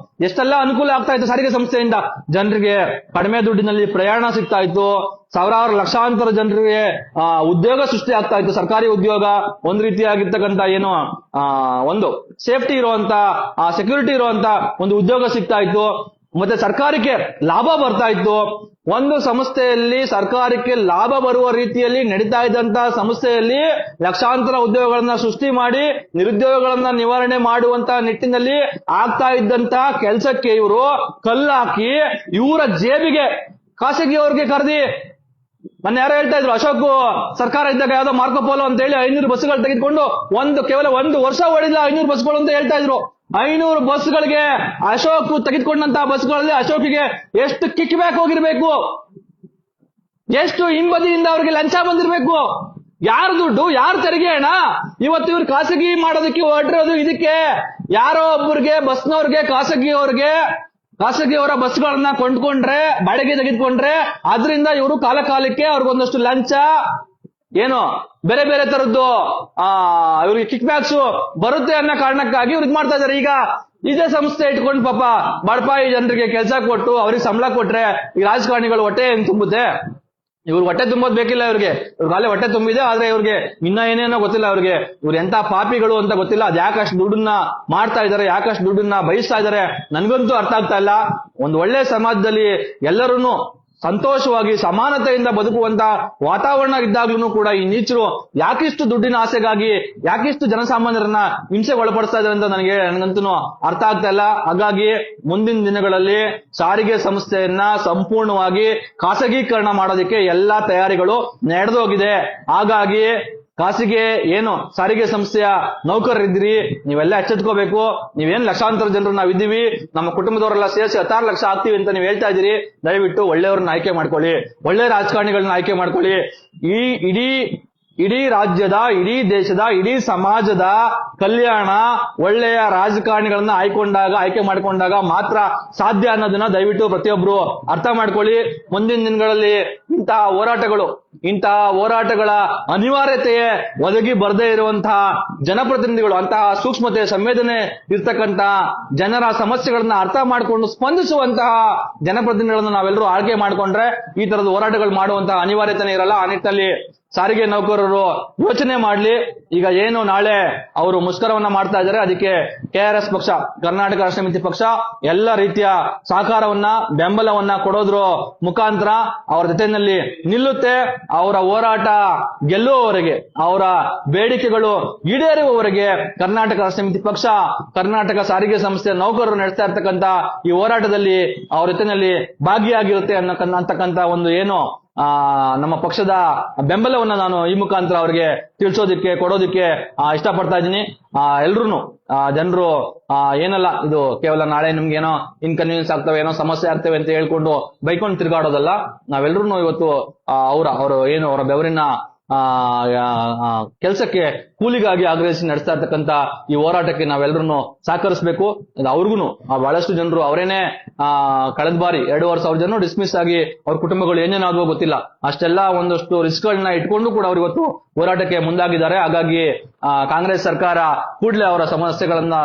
ಎಷ್ಟೆಲ್ಲ ಅನುಕೂಲ ಆಗ್ತಾ ಇತ್ತು. ಸಾರಿಗೆ ಸಂಸ್ಥೆಯಿಂದ ಜನರಿಗೆ ಕಡಿಮೆ ದುಡ್ಡಿನಲ್ಲಿ ಪ್ರಯಾಣ ಸಿಗ್ತಾ ಇತ್ತು, ಸಾವಿರಾರು ಲಕ್ಷಾಂತರ ಜನರಿಗೆ ಉದ್ಯೋಗ ಸೃಷ್ಟಿ ಆಗ್ತಾ ಇತ್ತು. ಸರ್ಕಾರಿ ಉದ್ಯೋಗ ಒಂದು ರೀತಿಯಾಗಿರ್ತಕ್ಕಂಥ ಏನು ಒಂದು ಸೇಫ್ಟಿ ಇರುವಂತ, ಸೆಕ್ಯೂರಿಟಿ ಇರುವಂತ ಒಂದು ಉದ್ಯೋಗ ಸಿಗ್ತಾ ಇತ್ತು. ಮತ್ತೆ ಸರ್ಕಾರಕ್ಕೆ ಲಾಭ ಬರ್ತಾ ಇತ್ತು. ಒಂದು ಸಂಸ್ಥೆಯಲ್ಲಿ ಸರ್ಕಾರಕ್ಕೆ ಲಾಭ ಬರುವ ರೀತಿಯಲ್ಲಿ ನಡೀತಾ ಇದ್ದಂತಹ ಸಂಸ್ಥೆಯಲ್ಲಿ ಲಕ್ಷಾಂತರ ಉದ್ಯೋಗಗಳನ್ನ ಸೃಷ್ಟಿ ಮಾಡಿ ನಿರುದ್ಯೋಗಗಳನ್ನ ನಿವಾರಣೆ ಮಾಡುವಂತ ನಿಟ್ಟಿನಲ್ಲಿ ಆಗ್ತಾ ಇದ್ದಂತಹ ಕೆಲಸಕ್ಕೆ ಇವರು ಕಲ್ಲಾಕಿ ಇವರ ಜೇಬಿಗೆ ಖಾಸಗಿಯವ್ರಿಗೆ ಕರೆದಿ, ನನ್ನ ಯಾರೋ ಹೇಳ್ತಾ ಇದ್ರು, ಅಶೋಕ್ ಸರ್ಕಾರ ಇದ್ದಾಗ ಯಾವ್ದೋ ಮಾರ್ಕೋಪೋಲೋ ಅಂತ ಹೇಳಿ 500 ಬಸ್ಗಳು ತೆಗೆದುಕೊಂಡು ಕೇವಲ 1 ವರ್ಷ ಓಡಿಲ್ಲ 500 ಬಸ್ಗಳು ಅಂತ ಹೇಳ್ತಾ ಇದ್ರು. 500 ಬಸ್ಗಳಿಗೆ ಅಶೋಕ್ ತೆಗೆದುಕೊಂಡಂತಹ ಬಸ್ಗಳಲ್ಲಿ ಅಶೋಕ್ಗೆ ಎಷ್ಟು ಕಿಕ್ ಬ್ಯಾಕ್ ಹೋಗಿರ್ಬೇಕು, ಎಷ್ಟು ಹಿಂಬದಿಯಿಂದ ಅವ್ರಿಗೆ ಲಂಚ ಬಂದಿರ್ಬೇಕು, ಯಾರ ದುಡ್ಡು, ಯಾರ ತೆರಿಗೆ ಹಣ. ಇವತ್ತು ಇವ್ರು ಖಾಸಗಿ ಮಾಡೋದಕ್ಕೆ ಹೊರಟಿರೋದು ಇದಕ್ಕೆ. ಯಾರೋ ಒಬ್ಬರಿಗೆ ಬಸ್ನವ್ರಿಗೆ ಖಾಸಗಿಯವರ ಬಸ್ಗಳನ್ನ ಕೊಂಡ್ಕೊಂಡ್ರೆ, ಬಾಡಿಗೆ ತೆಗೆದುಕೊಂಡ್ರೆ ಅದರಿಂದ ಇವರು ಕಾಲಕ್ಕೆ ಅವ್ರಿಗೊಂದಷ್ಟು ಲಂಚ, ಏನು ಬೇರೆ ಬೇರೆ ತರದ್ದು ಇವ್ರಿಗೆ ಕಿಕ್ ಬ್ಯಾಕ್ಸ್ ಬರುತ್ತೆ ಅನ್ನೋ ಕಾರಣಕ್ಕಾಗಿ ಇವ್ರು ಮಾಡ್ತಾ ಇದಾರೆ. ಈಗ ಇದೇ ಸಂಸ್ಥೆ ಇಟ್ಕೊಂಡು ಪಾಪ ಬಡಪಾಯಿ ಜನರಿಗೆ ಕೆಲಸ ಕೊಟ್ಟು ಅವ್ರಿಗೆ ಸಂಬಳ ಕೊಟ್ರೆ ಈ ರಾಜಕಾರಣಿಗಳು ಹೊಟ್ಟೆ ಹೆಂಗ್ ತುಂಬುತ್ತೆ? ಇವ್ರು ಹೊಟ್ಟೆ ತುಂಬೋದ್ ಬೇಕಿಲ್ಲ ಇವ್ರಿಗೆ ಅಲ್ಲೇ ಹೊಟ್ಟೆ ತುಂಬಿದೆ, ಆದ್ರೆ ಇವ್ರಿಗೆ ಇನ್ನ ಏನೇನೋ ಗೊತ್ತಿಲ್ಲ. ಇವ್ರಿಗೆ ಇವ್ರು ಎಂತ ಪಾಪಿಗಳು ಅಂತ ಗೊತ್ತಿಲ್ಲ. ಅದ್ ಯಾಕಷ್ಟು ದುಡ್ಡನ್ನ ಮಾಡ್ತಾ ಇದಾರೆ, ಯಾಕಷ್ಟು ದುಡ್ಡನ್ನ ಬಯಸ್ತಾ ಇದಾರೆ ನನ್ಗಂತೂ ಅರ್ಥ ಆಗ್ತಾ ಇಲ್ಲ. ಒಂದು ಒಳ್ಳೆ ಸಮಾಜದಲ್ಲಿ ಎಲ್ಲರೂ ಸಂತೋಷವಾಗಿ ಸಮಾನತೆಯಿಂದ ಬದುಕುವಂತ ವಾತಾವರಣ ಇದ್ದಾಗ್ಲೂ ಕೂಡ ಈ ನೀಚರು ಯಾಕಿಷ್ಟು ದುಡ್ಡಿನ ಆಸೆಗಾಗಿ ಯಾಕಿಷ್ಟು ಜನಸಾಮಾನ್ಯರನ್ನ ಹಿಂಸೆಗೆ ಒಳಪಡಿಸ್ತಾ ಇದ್ದಾರೆ ಅಂತ ನನಗಂತೂ ಅರ್ಥ ಆಗ್ತಾ ಇಲ್ಲ. ಹಾಗಾಗಿ ಮುಂದಿನ ದಿನಗಳಲ್ಲಿ ಸಾರಿಗೆ ಸಂಸ್ಥೆಯನ್ನ ಸಂಪೂರ್ಣವಾಗಿ ಖಾಸಗೀಕರಣ ಮಾಡೋದಕ್ಕೆ ಎಲ್ಲಾ ತಯಾರಿಗಳು ನಡೆದೋಗಿದೆ. ಹಾಗಾಗಿ ಖಾಸಗಿ ಏನು ಸಾರಿಗೆ ಸಂಸ್ಥೆಯ ನೌಕರರಿದ್ದೀರಿ, ನೀವೆಲ್ಲ ಎಚ್ಚೆತ್ಕೋಬೇಕು. ನೀವೇನ್ ಲಕ್ಷಾಂತರ ಜನರು ನಾವಿದ್ದೀವಿ, ನಮ್ಮ ಕುಟುಂಬದವರೆಲ್ಲ ಸೇರಿಸಿ 16 ಲಕ್ಷ ಆಗ್ತೀವಿ ಅಂತ ನೀವು ಹೇಳ್ತಾ ಇದ್ದೀರಿ. ದಯವಿಟ್ಟು ಒಳ್ಳೆಯವ್ರನ್ನ ಆಯ್ಕೆ ಮಾಡ್ಕೊಳ್ಳಿ, ಒಳ್ಳೆ ರಾಜಕಾರಣಿಗಳನ್ನ ಆಯ್ಕೆ ಮಾಡ್ಕೊಳ್ಳಿ. ಇಡೀ ರಾಜ್ಯದ, ಇಡೀ ದೇಶದ, ಇಡೀ ಸಮಾಜದ ಕಲ್ಯಾಣ ಒಳ್ಳೆಯ ರಾಜಕಾರಣಿಗಳನ್ನ ಆಯ್ಕೆ ಮಾಡಿಕೊಂಡಾಗ ಮಾತ್ರ ಸಾಧ್ಯ ಅನ್ನೋದನ್ನ ದಯವಿಟ್ಟು ಪ್ರತಿಯೊಬ್ರು ಅರ್ಥ ಮಾಡ್ಕೊಳ್ಳಿ. ಮುಂದಿನ ದಿನಗಳಲ್ಲಿ ಇಂತಹ ಹೋರಾಟಗಳ ಅನಿವಾರ್ಯತೆಯೇ ಒದಗಿ ಬರದೇ ಇರುವಂತಹ ಜನಪ್ರತಿನಿಧಿಗಳು, ಅಂತಹ ಸೂಕ್ಷ್ಮತೆ ಸಂವೇದನೆ ಇರ್ತಕ್ಕಂತಹ ಜನರ ಸಮಸ್ಯೆಗಳನ್ನ ಅರ್ಥ ಮಾಡಿಕೊಂಡು ಸ್ಪಂದಿಸುವಂತಹ ಜನಪ್ರತಿನಿಧಿಗಳನ್ನ ನಾವೆಲ್ಲರೂ ಆಯ್ಕೆ ಮಾಡಿಕೊಂಡ್ರೆ ಈ ತರದ ಹೋರಾಟಗಳು ಮಾಡುವಂತಹ ಅನಿವಾರ್ಯತೆ ಇರಲ್ಲ. ಆ ನಿಟ್ಟಿನಲ್ಲಿ ಸಾರಿಗೆ ನೌಕರರು ಯೋಚನೆ ಮಾಡ್ಲಿ. ಈಗ ಏನು ನಾಳೆ ಅವರು ಮುಷ್ಕರವನ್ನ ಮಾಡ್ತಾ ಇದ್ದಾರೆ, ಅದಕ್ಕೆ KRS ಪಕ್ಷ, ಕರ್ನಾಟಕ ರಾಷ್ಟ್ರ ಸಮಿತಿ ಪಕ್ಷ ಎಲ್ಲ ರೀತಿಯ ಸಹಕಾರವನ್ನ ಬೆಂಬಲವನ್ನ ಕೊಡೋದ್ರ ಮುಖಾಂತರ ಅವರ ಜೊತೆಯಲ್ಲಿ ನಿಲ್ಲುತ್ತೆ. ಅವರ ಹೋರಾಟ ಗೆಲ್ಲುವವರೆಗೆ, ಅವರ ಬೇಡಿಕೆಗಳು ಈಡೇರುವವರೆಗೆ ಕರ್ನಾಟಕ ರಾಷ್ಟ್ರ ಸಮಿತಿ ಪಕ್ಷ, ಕರ್ನಾಟಕ ಸಾರಿಗೆ ಸಂಸ್ಥೆಯ ನೌಕರರು ನಡೆಸ್ತಾ ಇರ್ತಕ್ಕಂಥ ಈ ಹೋರಾಟದಲ್ಲಿ ಅವರ ಜೊತೆಯಲ್ಲಿ ಭಾಗಿಯಾಗಿರುತ್ತೆ ಅಂತಕ್ಕಂಥ ಒಂದು ಏನು ನಮ್ಮ ಪಕ್ಷದ ಬೆಂಬಲವನ್ನ ನಾನು ಈ ಮುಖಾಂತರ ಅವರಿಗೆ ತಿಳಿಸೋದಿಕ್ಕೆ ಕೊಡೋದಿಕ್ಕೆ ಇಷ್ಟಪಡ್ತಾ ಇದ್ದೀನಿ. ಎಲ್ರು ಜನರು ಏನಲ್ಲ, ಇದು ಕೇವಲ ನಾಳೆ ನಿಮ್ಗೆ ಏನೋ ಇನ್ಕನ್ವೀನಿಯನ್ಸ್ ಆಗ್ತವೆ, ಏನೋ ಸಮಸ್ಯೆ ಆಗ್ತವೆ ಅಂತ ಹೇಳ್ಕೊಂಡು ಬೈಕೊಂಡು ತಿರುಗಾಡೋದಲ್ಲ. ನಾವೆಲ್ಲರೂ ಇವತ್ತು ಅವರ ಬೆವರಿನ ಕೆಲಸಕ್ಕೆ ಕೂಲಿಗಾಗಿ ಆಗ್ರಹಿಸಿ ನಡೆಸ್ತಾ ಇರ್ತಕ್ಕಂತ ಈ ಹೋರಾಟಕ್ಕೆ ನಾವೆಲ್ಲರನ್ನು ಸಹಕರಿಸಬೇಕು. ಅವ್ರಿಗೂ ಬಹಳಷ್ಟು ಜನರು ಅವರೇನೆ ಕಳೆದ ಬಾರಿ 2,500 ಜನ ಡಿಸ್ಮಿಸ್ ಆಗಿ ಅವ್ರ ಕುಟುಂಬಗಳು ಏನೇನಾದ್ವೋ ಗೊತ್ತಿಲ್ಲ, ಅಷ್ಟೆಲ್ಲ ಒಂದಷ್ಟು ರಿಸ್ಕ್ ಗಳನ್ನ ಇಟ್ಕೊಂಡು ಕೂಡ ಅವ್ರು ಇವತ್ತು ಹೋರಾಟಕ್ಕೆ ಮುಂದಾಗಿದ್ದಾರೆ. ಹಾಗಾಗಿ ಕಾಂಗ್ರೆಸ್ ಸರ್ಕಾರ ಕೂಡಲೇ ಅವರ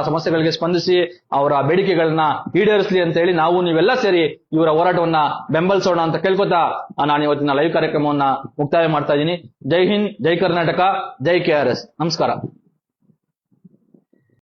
ಸಮಸ್ಯೆಗಳಿಗೆ ಸ್ಪಂದಿಸಿ ಅವರ ಬೇಡಿಕೆಗಳನ್ನ ಈಡೇರಿಸಲಿ ಅಂತ ಹೇಳಿ ನಾವು ನೀವೆಲ್ಲ ಸೇರಿ ಇವರ ಹೋರಾಟವನ್ನ ಬೆಂಬಲಿಸೋಣ ಅಂತ ಕೇಳ್ಕೊತಾ ನಾನು ಇವತ್ತಿನ ಲೈವ್ ಕಾರ್ಯಕ್ರಮವನ್ನ ಮುಕ್ತಾಯ ಮಾಡ್ತಾ ಇದ್ದೀನಿ. ಜೈ ಹಿಂದ್, ಜೈ ಕರ್ನಾಟಕ, ಜೈ KRS. ನಮಸ್ಕಾರ.